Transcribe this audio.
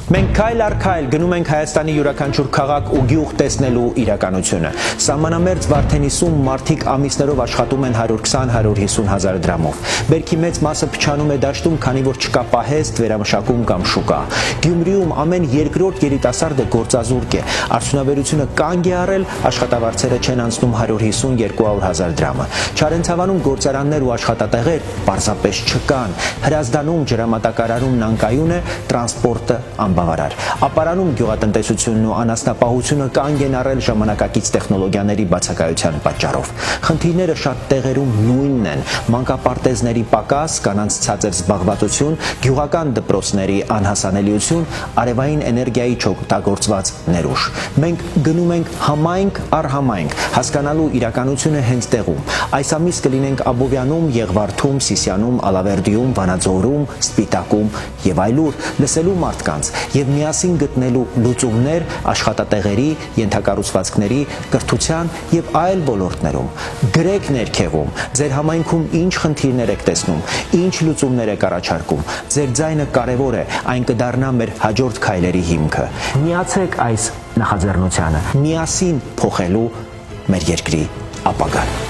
Մենք քայլ առ քայլ գնում ենք Հայաստանի յուրաքանչյուր քաղաք ու գյուղ տեսնելու իրականությունը։ Սահմանամերձ Վարդենիսում մարդիկ ամիսներով աշխատում են 120-150 հազար դրամով։ Բերքի մեծ մասը փչանում է դաշտում, քանի որ չկա պահեստ, վերամշակում կամ շուկա։ Գյումրիում ամեն երկրորդ երիտասարդը գործազուրկ է։ Արդյունաբերությունը կանգ է առել, աշխատավարձերը չեն անցնում 150-200 հազար դրամը։ Չարենցավանում գործարաններ ու աշխատատեղեր պարզապես չկան։ Հրազդանում, ջրամատակարարումն անկայուն է, տրանսպորտը անբավարար։ Ապարանում գյուղատնտեսությունն ու անասնապահությունը կանգ են առել ժամանակակից տեխնոլոգիաների բացակայության պատճառով։ Խնդիրները շատ տեղերում նույնն են՝ մանկապարտեզների պակաս, կանանց ցածր զբաղվածություն, գյուղական դպրոցների անհասանելիություն, արևային էներգիայի չօգտագործված ներուժ։ Մենք գնում ենք համայնք առ համայնք, հասկանալու իրականությունը հենց տեղում։ Այս ամիս կլինենք Աբովյանում, Եղվարդում, Սիսիանում, Ալավերդիում, Վանաձորում, Սպիտակում եւ այլուր, լսելու մարդկանց եւ միասին գտնելու լուծումներ աշխատատեղերի, ենթակառուցվածքների, կրթության եւ այլ ոլորտներում։ Գրեք ներքևում, ձեր համայնքում ինչ խնդիրներ եք տեսնում, ինչ լուծումներ եք առաջարկում։ Ձեր ձայնը կարեւոր է, այն կդառնա մեր հաջորդ քայլերի հիմքը։ Միացեք այս նախաձեռնությանը, միասին փոխելու մեր երկրի ապագան։